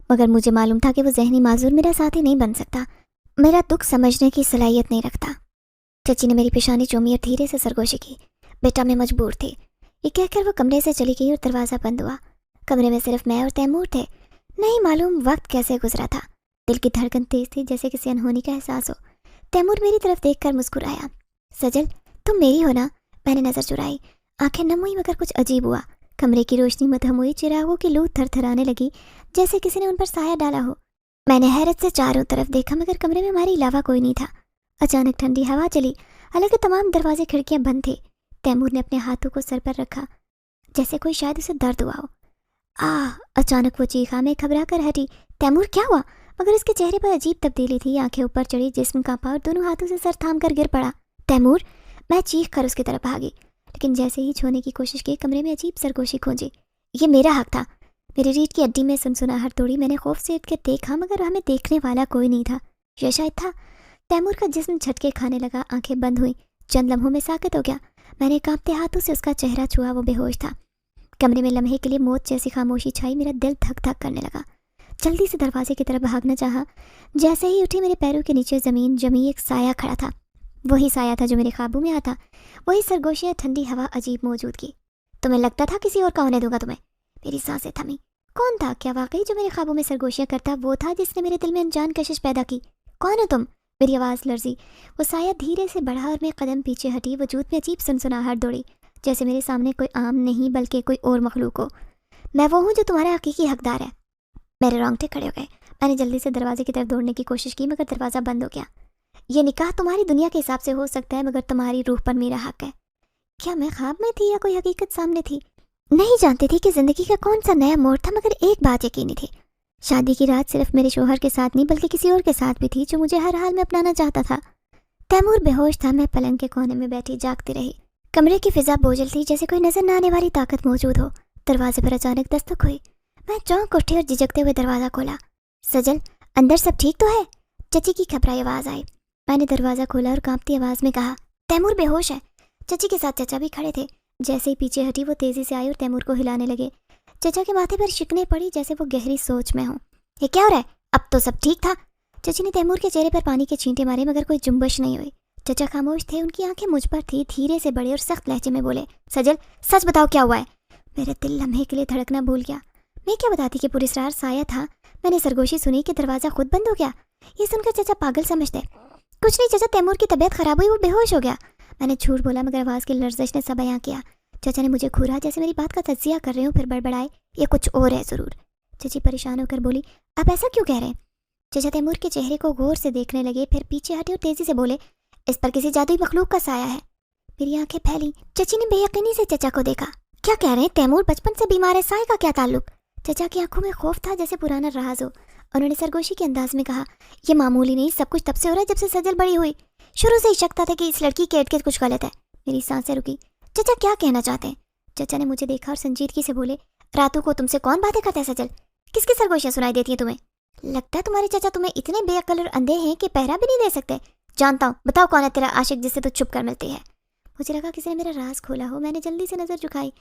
मगर मुझे मालूम था कि वो जहनी माजूर मेरा साथी नहीं बन सकता, मेरा दुख समझने की सलाहियत नहीं रखता। चची ने मेरी पेशानी चूमी और धीरे से सरगोशी की। बेटा, मैं मजबूर थी, ये कहकर वो कमरे से चली गई और दरवाज़ा बंद हुआ। कमरे में सिर्फ मैं और तैमूर थे। नहीं मालूम वक्त कैसे गुजरा था। दिल की धड़कन तेज थी, जैसे किसी अनहोनी का एहसास हो। तैमूर मेरी तरफ देखकर मुस्कुराया। सजल, तुम मेरी हो ना? मैंने नज़र चुराई। आंखें नम हुई मगर कुछ अजीब हुआ। कमरे की रोशनी मध्यम हुई, चिरागों की लू थरथराने लगी जैसे किसी ने उन पर साया डाला हो। मैंने हैरत से चारों तरफ देखा मगर कमरे में हमारे अलावा कोई नहीं था। अचानक ठंडी हवा चली, हालांकि तमाम दरवाजे खिड़कियां बंद थे। तैमूर ने अपने हाथों को सर पर रखा जैसे कोई शायद उसे दर्द हुआ हो। अचानक वो चीखा। मैं घबरा कर हटी। तैमूर, क्या हुआ? मगर उसके चेहरे पर अजीब तब्दीली थी। आंखें ऊपर चढ़ी, जिस्म कांपा और दोनों हाथों से सर थाम कर गिर पड़ा। तैमूर! मैं चीख कर उसकी तरफ भागी, लेकिन जैसे ही छूने की कोशिश की कमरे में अजीब सरगोशी गूंजी। ये मेरा हक था। मेरी रीढ़ की हड्डी में सनसनाहट तोड़ी। मैंने खौफ से उठ कर देखा मगर हमें देखने वाला कोई नहीं था। यह शायद था। तैमूर का जिस्म झटके खाने लगा, आंखें बंद हुई, चंद लम्हों में साकित हो गया। मैंने कांपते हाथों से उसका चेहरा छुआ। वो बेहोश था। कमरे में लम्हे के लिए मौत जैसी खामोशी छाई। मेरा दिल धक धक करने लगा। जल्दी से दरवाजे की तरफ भागना चाहा। जैसे ही उठी, मेरे पैरों के नीचे ज़मीन जमी एक साया खड़ा था। वही साया था जो मेरे ख्वाबों में आता। वही सरगोशियाँ, ठंडी हवा, अजीब मौजूदगी। तुम्हें लगता था किसी और का होने दूंगा तुम्हें? मेरी सांसें थमी। कौन था? क्या वाकई जो मेरे ख्वाबों में सरगोशियाँ करता वो था जिसने मेरे दिल में अनजान कशिश पैदा की? कौन हो तुम? मेरी आवाज़ लर्जी। वो साया धीरे से बढ़ा और मैं कदम पीछे हटी। वजूद में अजीब सनसनाहट दौड़ी, जैसे मेरे सामने कोई आम नहीं बल्कि कोई और मखलूक हो। मैं वो हूँ जो तुम्हारा हकीकी हकदार है। मेरे रोंगटे खड़े हो गए। मैंने जल्दी से दरवाजे की तरफ दौड़ने की कोशिश की मगर दरवाज़ा बंद हो गया। ये निकाह तुम्हारी दुनिया के हिसाब से हो सकता है मगर तुम्हारी रूह पर मेरा हक है। क्या मैं ख्वाब में थी या कोई हकीकत सामने थी? नहीं जानती थी कि ज़िंदगी का कौन सा नया मोड़ था, मगर एक बात यकीनी थी। शादी की रात सिर्फ मेरे शोहर के साथ नहीं बल्कि किसी और के साथ भी थी जो मुझे हर हाल में अपनाना चाहता था। तैमूर बेहोश था। मैं पलंग के कोने में बैठी जागती रही। कमरे की फिजा बोझल थी, जैसे कोई नजर न आने वाली ताकत मौजूद हो। दरवाजे पर अचानक दस्तक हुई। मैं चौंक उठी और झिझकते हुए दरवाज़ा खोला। सजल, अंदर सब ठीक तो है? चची की घबराई आवाज़ आई। मैंने दरवाज़ा खोला और कांपती आवाज़ में कहा, तैमूर बेहोश है। चची के साथ चचा भी खड़े थे। जैसे ही पीछे हटी वो तेज़ी से आई और तैमूर को हिलाने लगे। चचा के माथे पर शिकने पड़ी जैसे वो गहरी सोच में हों। ये क्या हो रहा है? अब तो सब ठीक था। चची ने तैमूर के चेहरे पर पानी के छींटे मारे मगर कोई जुम्बश नहीं हुई। चचा खामोश थे। उनकी आंखें मुझ पर थी। धीरे से बड़े और सख्त लहजे में बोले, सजल, सच बताओ क्या हुआ है? मेरा दिल लम्हे के लिए धड़कना भूल गया। मैं क्या बताती कि पुरस्कार साया था। मैंने सरगोशी सुनी कि दरवाज़ा खुद बंद हो गया। ये सुनकर चचा पागल समझते। कुछ नहीं चचा, तैमूर की तबीयत खराब हुई, वो बेहोश हो गया। मैंने झूठ बोला मगर आवाज़ की लर्जिश ने सब बयां किया। चचा ने मुझे घूरा जैसे मेरी बात का तज्जिया कर रहे हो, फिर बड़बड़ाए, ये कुछ और है ज़रूर। चची परेशान होकर बोली, आप ऐसा क्यों कह रहे हैं? चचा तैमूर के चेहरे को गौर से देखने लगे, फिर पीछे हटे और तेज़ी से बोले, इस पर किसी जादुई मखलूक का साया है। मेरी आंखें फैली। चची ने बेयकीनी से चचा को देखा। क्या कह रहे हैं? तैमूर बचपन से बीमार है, साए का क्या ताल्लुक? चचा की आंखों में खौफ था जैसे पुराना राज हो। उन्होंने सरगोशी के अंदाज में कहा, ये मामूली नहीं, सब कुछ तब से हो रहा है जब से सजल बड़ी हुई। शुरू से ही शक था कि इस लड़की के इर्द-गिर्द कुछ गलत है। मेरी सांसें रुकी। चचा क्या कहना चाहते हैं? चचा ने मुझे देखा और संजीदगी से बोले, रातों को तुमसे कौन बातें करता है सजल? किसकी सरगोशियाँ सुनाई देती हैं तुम्हें? लगता है तुम्हारे चचा तुम्हें इतने बेअक्ल और अंधे हैं कि पहरा भी नहीं दे सकते। जानता हूँ, बताओ कौन है तेरा आशिक जिससे तू छुप कर मिलती है? मुझे लगा किसी ने मेरा राज खोला हो। मैंने जल्दी से नजर झुकाई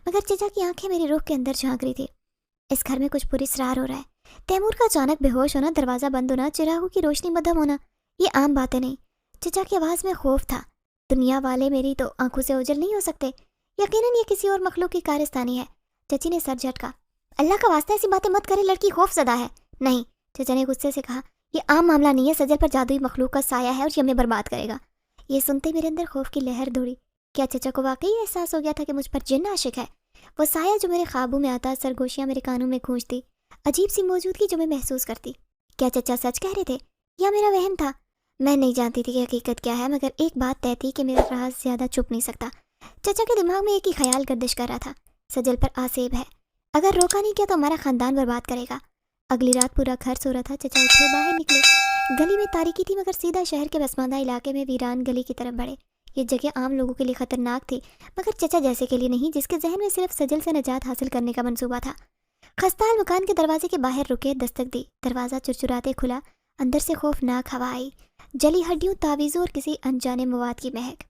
मगर चचा की आंखें मेरी रूह के अंदर झांक रही थी। इस घर में कुछ पुरस्कार हो रहा है। तैमूर का अचानक बेहोश होना, दरवाज़ा बंद होना, चिरागों की रोशनी मध्यम होना, ये आम बातें नहीं। चचा की आवाज़ में खौफ था। दुनिया वाले मेरी तो आंखों से ओझल नहीं हो सकते। यकीनन ये किसी और मखलूक की कारस्तानी है। चची ने सर झटका। अल्लाह का वास्ता ऐसी बातें मत करे, लड़की खौफजदा है। नहीं, चचा ने गुस्से से कहा, यह आम मामला नहीं है। सजल पर जादुई मखलूक का साया है और ये हमें बर्बाद करेगा। ये सुनते मेरे अंदर खौफ की लहर दौड़ी। क्या चचा को वाकई एहसास हो गया था कि मुझ पर जिन्न आशिक है? वो साया जो मेरे ख्वाबों में आता, सरगोशियाँ मेरे कानों में गूंजती, अजीब सी मौजूदगी जो मैं महसूस करती। क्या चचा सच कह रहे थे या मेरा वहम था? मैं नहीं जानती थी कि हकीकत क्या है, मगर एक बात तय थी कि मेरा राज ज़्यादा छुप नहीं सकता। चचा के दिमाग में एक ही ख्याल गर्दिश कर रहा था, सजल पर आसेब है। अगर रोका नहीं किया तो हमारा ख़ानदान बर्बाद करेगा। अगली रात पूरा घर सो रहा था। चचा उठे, बाहर निकले। गली में तारीकी थी मगर सीधा शहर के बसमादा इलाके में वीरान गली की तरफ बढ़े। ये जगह आम लोगों के लिए खतरनाक थी मगर चचा जैसे के लिए नहीं, जिसके जहन में सिर्फ सजल से निजात हासिल करने का मंसूबा था। खस्ताहाल मकान के दरवाजे के बाहर रुके, दस्तक दी। दरवाज़ा चुरचुराते खुला। अंदर से खौफनाक हवा आई, जली हड्डियों, तावीज़ों और किसी अनजाने मवाद की महक।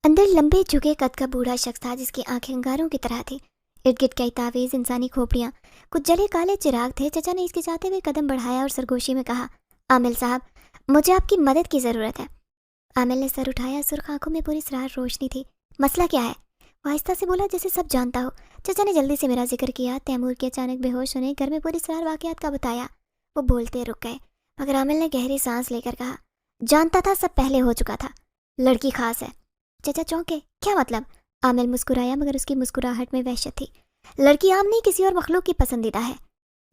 अंदर लंबे झुके कद का बूढ़ा शख्स था जिसकी आंखें अंगारों की तरह थी। इर्द गिर्द कई तावीज़, इंसानी खोपड़ियाँ, कुछ जले काले चिराग थे। चचा ने इसके जाते हुए कदम बढ़ाया और सरगोशी में कहा, आमिल साहब, मुझे आपकी मदद की ज़रूरत है। आमिल ने सर उठाया। सुर्ख आंखों में पूरी सरार रोशनी थी। मसला क्या है? वो आहिस्ता से बोला जैसे सब जानता हो। चचा ने जल्दी से मेरा जिक्र किया। तैमूर के अचानक बेहोश होने, घर में पूरी सरार वाक़यात का बताया। वो बोलते रुक गए मगर आमिल ने गहरी सांस लेकर कहा, जानता था सब पहले हो चुका था। लड़की खास है। चचा चौंके, क्या मतलब? आमिर मुस्कुराया मगर उसकी मुस्कुराहट में वहशत थी। लड़की आम नहीं, किसी और मखलूक की पसंदीदा है।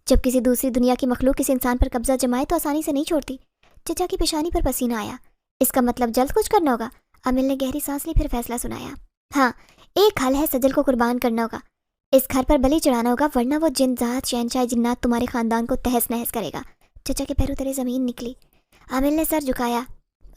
जब किसी दूसरी दुनिया की मखलूक किसी इंसान पर कब्जा जमाए तो आसानी से नहीं छोड़ती। चचा की पेशानी पर पसीना आया। इसका मतलब जल्द कुछ करना होगा। आमिर ने गहरी सांस ली, फिर फैसला सुनाया। हाँ, एक हल है, सजल को कुर्बान करना होगा। इस घर पर बलि चढ़ाना होगा, वरना वो जिन्नात शहनशाह जिन्नात तुम्हारे खानदान को तहस नहस करेगा। चचा के पैरों तले जमीन निकली। आमिर ने सर झुकाया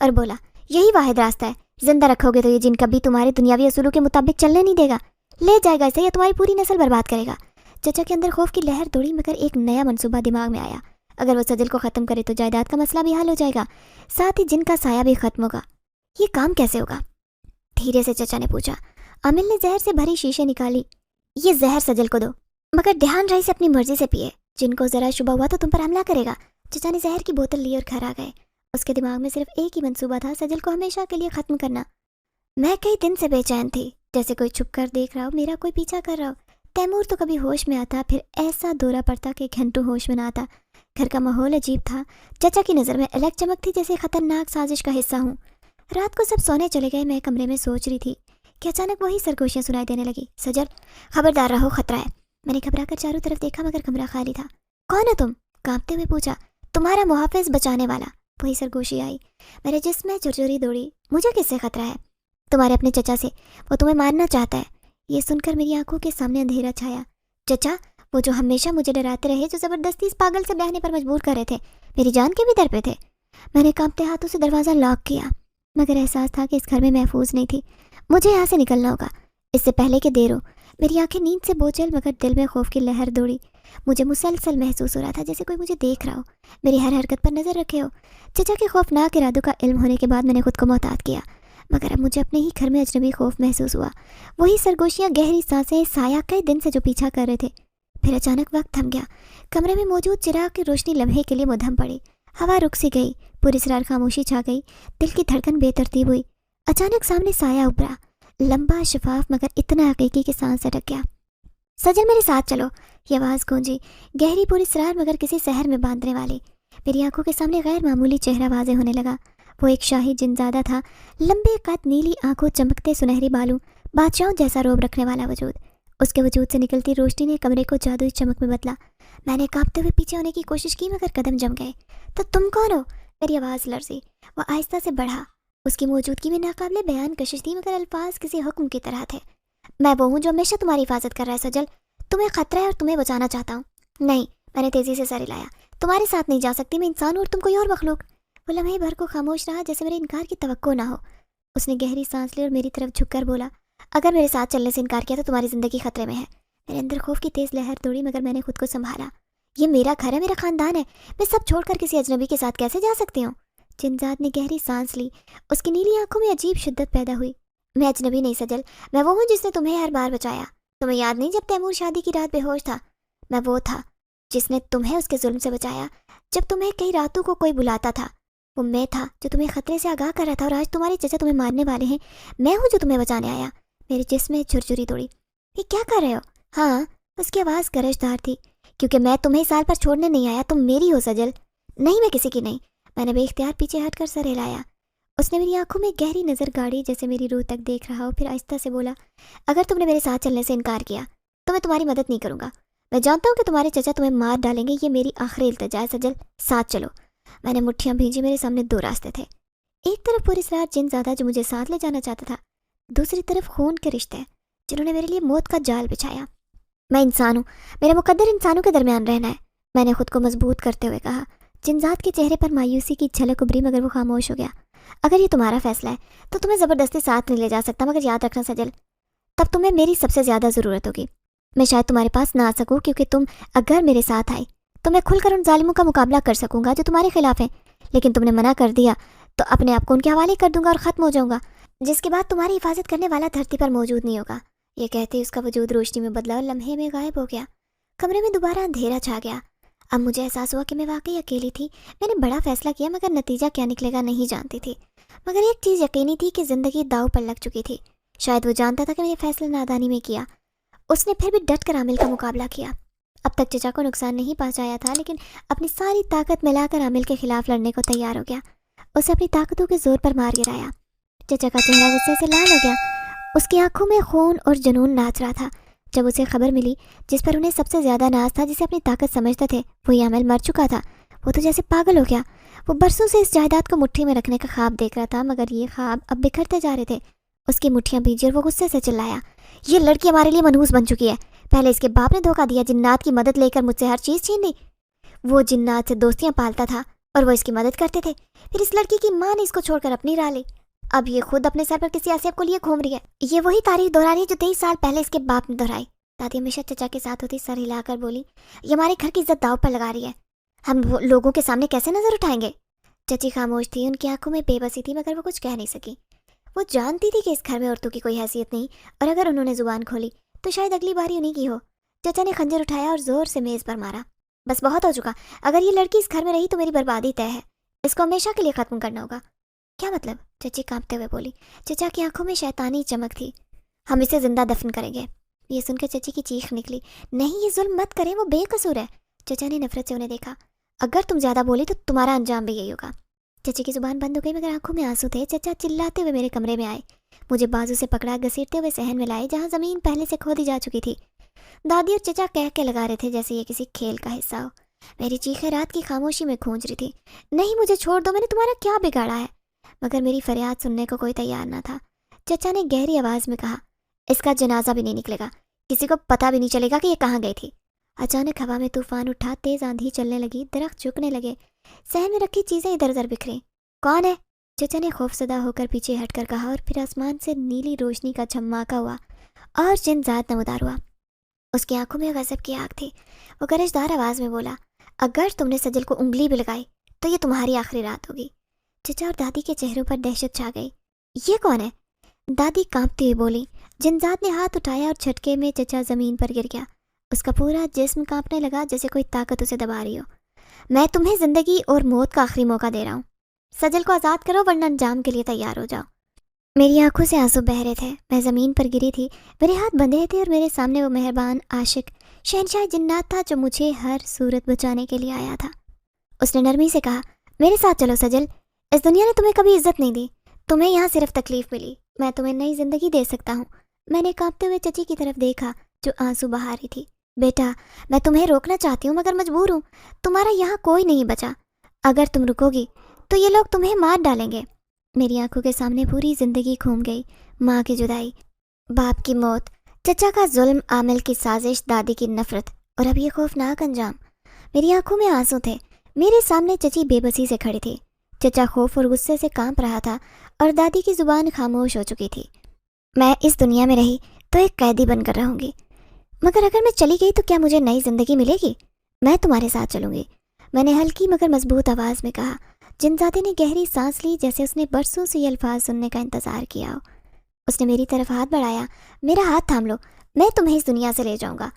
और बोला, यही वाहिद रास्ता है। जिंदा रखोगे तो ये जिन कभी तुम्हारे दुनियावी असूलों के मुताबिक चलने नहीं देगा, ले जाएगा इसे या तुम्हारी पूरी नस्ल बर्बाद करेगा। चचा के अंदर खौफ की लहर दौड़ी मगर एक नया मंसूबा दिमाग में आया। अगर वो सजल को ख़त्म करे तो जायदाद का मसला भी हल हो जाएगा, साथ ही जिनका साया भी खत्म होगा। ये काम कैसे होगा? धीरे से चचा ने पूछा। अमिल ने जहर से भरी शीशे निकाली। ये जहर सजल को दो, मगर ध्यान रही से अपनी मर्जी से पिए। जिनको जरा शुबा हुआ तो तुम पर हमला करेगा। चचा ने जहर की बोतल ली और घर आ गए। उसके दिमाग में सिर्फ एक ही मंसूबा था, सजल को हमेशा के लिए ख़त्म करना। मैं कई दिन से बेचैन थी, जैसे कोई छुप कर देख रहा हो, मेरा कोई पीछा कर रहा हो। तैमूर तो कभी होश में आता, फिर ऐसा दौरा पड़ता कि घंटों होश में ना आता। घर का माहौल अजीब था। चचा की नज़र में अलग चमक थी, जैसे खतरनाक साजिश का हिस्सा हूँ। रात को सब सोने चले गए, मैं कमरे में सोच रही थी कि अचानक वही सरगोशियाँ सुनाई देने लगी। सजल, खबरदार रहो, खतरा है। मैंने घबरा कर चारों तरफ देखा मगर कमरा खाली था। कौन है तुम? कांपते हुए पूछा। तुम्हारा मुहाफिज, बचाने वाला। वही सरगोशी आई। मेरे जिस्म में झुरझुरी दौड़ी। मुझे किससे खतरा है? तुम्हारे अपने चचा से। वो तुम्हें मारना चाहता है। ये सुनकर मेरी आंखों के सामने अंधेरा छाया। चचा? वो जो हमेशा मुझे डराते रहे, जो जबरदस्ती इस पागल से ब्याहने पर मजबूर कर रहे थे, मेरी जान के भी दर पे थे। मैंने कांपते हाथों से दरवाज़ा लॉक किया, मगर एहसास था कि इस घर में महफूज नहीं थी। मुझे यहाँ से निकलना होगा, इससे पहले कि देर हो। मेरी आंखें नींद से बोझल, मगर दिल में खौफ की लहर दौड़ी। मुझे मुसलसल महसूस हो रहा था जैसे कोई मुझे देख रहा हो, मेरी हर हरकत पर नज़र रखे हो। चचा के खौफनाक इरादों का इल्म होने के बाद मैंने खुद को मोहतात किया, मगर अब मुझे अपने ही घर में अजनबी खौफ महसूस हुआ। वही सरगोशियाँ, गहरी सांसें, साया कई दिन से जो पीछा कर रहे थे। फिर अचानक वक्त थम गया। कमरे में मौजूद चिराग की रोशनी लम्हे के लिए मुधम पड़ी। हवा रुक सी गई, पूरी सरार खामोशी छा गई। दिल की धड़कन बेतरतीब हुई। अचानक सामने साया उभरा, लंबा, शफाफ, मगर इतना हकीकी कि सांस अटक गया। सजल, मेरे साथ चलो। ये आवाज़ गूंजी, गहरी, पूरी सरार मगर किसी शहर में बांधने वाली। मेरी आंखों के सामने गैर मामूली चेहरा वाज़े होने लगा। वो एक शाही जिनजादा था, लंबे कद, नीली आंखों, चमकते सुनहरी बालों, बादशाहों जैसा रोब रखने वाला वजूद। उसके वजूद से निकलती रोशनी ने कमरे को जादुई चमक में बदला। मैंने कांपते हुए पीछे होने की कोशिश की मगर कदम जम गए। तो तुम कौन हो? मेरी आवाज़ लर्जी। वो आहिस्ता से बढ़ा। उसकी मौजूदगी में नाकाबिले बयान कशिश थी, मगर अल्फाज किसी हुक्म की तरह थे। मैं वो हूँ जो हमेशा तुम्हारी हिफाजत कर रहा है सजल। तुम्हें खतरा है और तुम्हें बचाना चाहता हूँ। नहीं, मैंने तेज़ी से सर हिलाया। तुम्हारे साथ नहीं जा सकती। मैं इंसान हूँ और तुम कोई और मखलूक। वो लम्हे भर को खामोश रहा, जैसे मेरे इनकार की तवक्को ना हो। उसने गहरी सांस ली और मेरी तरफ झुककर बोला, अगर मेरे साथ चलने से इनकार किया तो तुम्हारी ज़िंदगी खतरे में है। मेरे अंदर खौफ की तेज़ लहर दौड़ी, मगर मैंने खुद को संभाला। ये मेरा घर है, मेरा ख़ानदान है। मैं सब छोड़कर किसी अजनबी के साथ कैसे जा सकती हूँ? जिनजात ने गहरी सांस ली। उसकी नीली आंखों में अजीब शिद्दत पैदा हुई। मैं अजनबी नहीं सजल, मैं वो हूँ जिसने तुम्हें हर बार बचाया। तुम्हें याद नहीं जब तैमूर शादी की रात बेहोश था? मैं वो था जिसने तुम्हें उसके जुल्म से बचाया। जब तुम्हें कई रातों को कोई बुलाता था, वो मैं था जो तुम्हें खतरे से आगाह कर रहा था। और आज तुम्हारे चचा तुम्हें मारने वाले हैं, मैं हूँ जो तुम्हें बचाने आया। मेरे जिस्म में झुरझुरी दौड़ी। ये क्या कर रहे हो? हाँ, उसकी आवाज़ गरजदार थी। क्योंकि मैं तुम्हें साल पर छोड़ने नहीं आया, तुम मेरी हो सजल। नहीं, मैं किसी की नहीं। मैंने बेख्तियार पीछे हटकर सर हिलाया। उसने मेरी आंखों में गहरी नज़र गाड़ी, जैसे मेरी रूह तक देख रहा हो। फिर आहिस्ता से बोला, अगर तुमने मेरे साथ चलने से इनकार किया तो मैं तुम्हारी मदद नहीं करूँगा। मैं जानता हूँ कि तुम्हारे चचा तुम्हें मार डालेंगे। ये मेरी आखिरी इल्तिजा है सजल, साथ चलो। मैंने मुट्ठियाँ भींची। मेरे सामने दो रास्ते थे। एक तरफ पूरी सरार जिनजादा जो मुझे साथ ले जाना चाहता था, दूसरी तरफ खून के रिश्ते जिन्होंने मेरे लिए मौत का जाल बिछाया। मैं इंसान हूँ, मेरा मुकद्दर इंसानों के दरमियान रहना है, मैंने खुद को मजबूत करते हुए कहा। जिनजात के चेहरे पर मायूसी की झलक उभरी, मगर वो खामोश हो गया। अगर ये तुम्हारा फैसला है तो तुम्हें ज़बरदस्ती साथ नहीं ले जा सकता, मगर याद रखना सजल, तब तुम्हें मेरी सबसे ज़्यादा ज़रूरत होगी। मैं शायद तुम्हारे पास ना आ सकूँ, क्योंकि तुम अगर मेरे साथ आई तो मैं खुलकर उन जालिमों का मुकाबला कर सकूँगा जो तुम्हारे खिलाफ हैं। लेकिन तुमने मना कर दिया तो अपने आप को उनके हवाले कर दूंगा और ख़त्म हो जाऊँगा, जिसके बाद तुम्हारी हिफाजत करने वाला धरती पर मौजूद नहीं होगा। ये कहते ही उसका वजूद रोशनी में बदला और लम्हे में गायब हो गया। कमरे में दोबारा अंधेरा छा गया। अब मुझे एहसास हुआ कि मैं वाकई अकेली थी। मैंने बड़ा फैसला किया, मगर नतीजा क्या निकलेगा नहीं जानती थी। मगर एक चीज़ यकीनी थी कि ज़िंदगी दाव पर लग चुकी थी। शायद वो जानता था कि मैंने फैसला नादानी में किया। उसने फिर भी डट कर आमिल का मुकाबला किया। अब तक चचा को नुकसान नहीं पहुंचाया था, लेकिन अपनी सारी ताकत मिलाकर आमिल के खिलाफ लड़ने को तैयार हो गया। उसे अपनी ताकतों के जोर पर मार गिराया। चचा का चेहरा गुस्से से लाल हो गया, उसकी आंखों में खून और जुनून नाच रहा था। जब उसे खबर मिली जिस पर उन्हें सबसे ज़्यादा नाज था, जिसे अपनी ताकत समझते थे, वो यामिल मर चुका था, वो तो जैसे पागल हो गया। वो बरसों से इस जायदाद को मुट्ठी में रखने का ख्वाब देख रहा था, मगर ये ख्वाब अब बिखरते जा रहे थे। उसकी मुट्ठियाँ भींची और वो गुस्से से चिल्लाया, ये लड़की हमारे लिए मनहूस बन चुकी है। पहले इसके बाप ने धोखा दिया, जिन्नात की मदद लेकर मुझसे हर चीज़ छीन ली। वो जिन्नात से दोस्तियाँ पालता था और वो इसकी मदद करते थे। फिर इस लड़की की माँ ने इसको छोड़कर अपनी राह ली। अब ये खुद अपने सर पर किसी आसिफ को लिए घूम रही है। ये वही तारीख दोहरा रही है जो 23 साल पहले इसके बाप ने दोहराई। दादी हमेशा चचा के साथ होती, सर हिलाकर बोली, ये हमारे घर की इज्जत दाव पर लगा रही है, हम लोगों के सामने कैसे नजर उठाएंगे। चची खामोश थी, उनकी आंखों में बेबसी थी, मगर वो कुछ कह नहीं सकी। वो जानती थी कि इस घर में औरतों की कोई हैसियत नहीं, और अगर उन्होंने जुबान खोली तो शायद अगली बारी उन्हीं की हो। चचा ने खंजर उठाया और जोर से मेज पर मारा। बस बहुत हो चुका, अगर ये लड़की इस घर में रही तो मेरी बर्बादी तय है। इसको हमेशा के लिए खत्म करना होगा। क्या मतलब? चची कांपते हुए बोली। चचा की आंखों में शैतानी चमक थी। हम इसे जिंदा दफन करेंगे। ये सुनकर चची की चीख निकली, नहीं ये जुल्म मत करें, वो बेकसूर है। चचा ने नफरत से उन्हें देखा, अगर तुम ज्यादा बोली तो तुम्हारा अंजाम भी यही होगा। चची की जुबान बंद हो गई, मगर आंखों में आंसू थे। चचा चिल्लाते हुए मेरे कमरे में आए, मुझे बाजू से पकड़ा, घसीटते हुए सहन में लाए जहाँ जमीन पहले से खोदी जा चुकी थी। दादी और चचा कह के लगा रहे थे जैसे ये किसी खेल का हिस्सा हो। मेरी चीखें रात की खामोशी में गूंज रही थी, नहीं मुझे छोड़ दो, मैंने तुम्हारा क्या बिगाड़ा है। मगर मेरी फरियाद सुनने को कोई तैयार न था। चचा ने गहरी आवाज में कहा, इसका जनाजा भी नहीं निकलेगा, किसी को पता भी नहीं चलेगा कि ये कहाँ गई थी। अचानक हवा में तूफान उठा, तेज आंधी चलने लगी, दरख्त झुकने लगे, सहन में रखी चीजें इधर उधर बिखरी। कौन है? चचा ने खौफजदा होकर पीछे हटकर कहा, और फिर आसमान से नीली रोशनी का झम्माका हुआ और जिनजात नमदार हुआ। उसकी आंखों में गजब की आग थी। वो गरजदार आवाज में बोला, अगर तुमने सजल को उंगली भी लगाई तो ये तुम्हारी आखिरी रात होगी। चचा और दादी के चेहरों पर दहशत छा गई। ये कौन है? दादी कांपती हुई बोली। जिनजात ने हाथ उठाया और झटके में चचा जमीन पर गिर गया। उसका पूरा जिस्म कांपने लगा जैसे कोई ताकत उसे दबा रही हो। मैं तुम्हें जिंदगी और मौत का आखिरी मौका दे रहा हूँ, सजल को आज़ाद करो वरना अंजाम के लिए तैयार हो जाओ। मेरी आंखों से आंसू बह रहे थे, मैं ज़मीन पर गिरी थी, मेरे हाथ बंधे थे और मेरे सामने वो मेहरबान आशिक शहनशाह जिन्नात था जो मुझे हर सूरत बचाने के लिए आया था। उसने नरमी से कहा, मेरे साथ चलो सजल, इस दुनिया ने तुम्हें कभी इज्जत नहीं दी, तुम्हें यहाँ सिर्फ तकलीफ मिली, मैं तुम्हें नई जिंदगी दे सकता हूँ। मैंने कांपते हुए चची की तरफ देखा जो आंसू बहा रही थी। बेटा, मैं तुम्हें रोकना चाहती हूँ मगर मजबूर हूँ, तुम्हारा यहाँ कोई नहीं बचा, अगर तुम रुकोगी तो ये लोग तुम्हें मार डालेंगे। मेरी आंखों के सामने पूरी जिंदगी घूम गई। माँ की जुदाई, बाप की मौत, चचा का जुल्म, आमिल की साजिश, दादी की नफरत और अब ये खौफनाक अंजाम। मेरी आंखों में आंसू थे। मेरे सामने चची बेबसी से खड़ी थी। चचा खौफ और गुस्से से कांप रहा था और दादी की जुबान खामोश हो चुकी थी। मैं इस दुनिया में रही तो एक कैदी बनकर रहूंगी, मगर अगर मैं चली गई तो क्या मुझे नई जिंदगी मिलेगी? मैं तुम्हारे साथ चलूंगी, मैंने हल्की मगर मजबूत आवाज में कहा। जिनजाते ने गहरी सांस ली जैसे उसने बरसों से ये अल्फाज सुनने का इंतजार किया हो। उसने मेरी तरफ हाथ बढ़ाया, मेरा हाथ थाम लो, मैं तुम्हें इस दुनिया से ले जाऊंगा।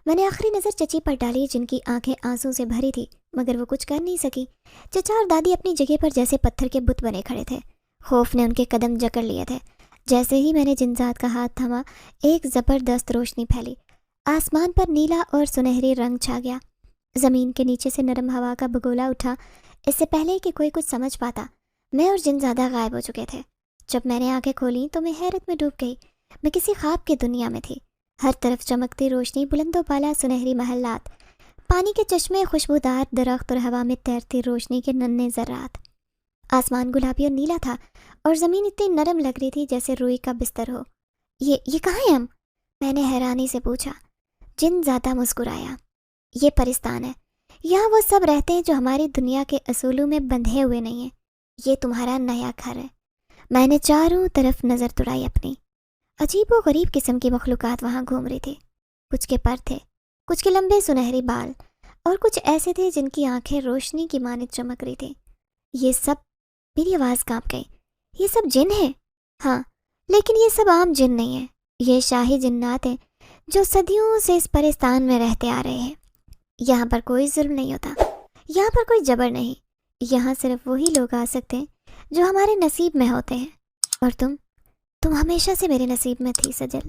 मैंने आखिरी नज़र चची पर डाली जिनकी आंखें आंसू से भरी थी, मगर वो कुछ कर नहीं सकी। चचा और दादी अपनी जगह पर जैसे पत्थर के बुत बने खड़े थे। खौफ ने उनके कदम जकड़ लिए थे। जैसे ही मैंने जिनजात का हाथ थामा, एक ज़बरदस्त रोशनी फैली। आसमान पर नीला और सुनहरी रंग छा गया। ज़मीन के नीचे से नरम हवा का बगोला उठा। इससे पहले कि कोई कुछ समझ पाता, मैं और जिनजादा गायब हो चुके थे। जब मैंने आंखें खोली तो मैं हैरत में डूब गई। मैं किसी ख्वाब की दुनिया में थी। हर तरफ चमकती रोशनी, बुलंदो बाला सुनहरी महल्लात, पानी के चश्मे, खुशबूदार दरख्त और हवा में तैरती रोशनी के नन्हे ज़र्रात। आसमान गुलाबी और नीला था और ज़मीन इतनी नरम लग रही थी जैसे रुई का बिस्तर हो। ये कहाँ हैं हम? मैंने हैरानी से पूछा। जिनजादा मुस्कुराया, ये परिस्तान है, यहाँ वो सब रहते हैं जो हमारी दुनिया के असूलों में बंधे हुए नहीं हैं। ये तुम्हारा नया घर है। मैंने चारों तरफ नज़र दौड़ाई अपनी। अजीब व गरीब किस्म की मखलूक़ात वहाँ घूम रही थी। कुछ के पर थे, कुछ के लंबे सुनहरी बाल, और कुछ ऐसे थे जिनकी आंखें रोशनी की मानित चमक रही थी। ये सब, मेरी आवाज़ कांप गई, ये सब जिन हैं। हाँ, लेकिन ये सब आम जिन नहीं है, ये शाही जिन्नात हैं जो सदियों से इस परिस्तान में रहते आ रहे हैं। यहाँ पर कोई जुल्म नहीं होता, यहाँ पर कोई जबर नहीं, यहाँ सिर्फ वही लोग आ सकते हैं जो हमारे नसीब में होते हैं। और तुम हमेशा से मेरे नसीब में थी सजल।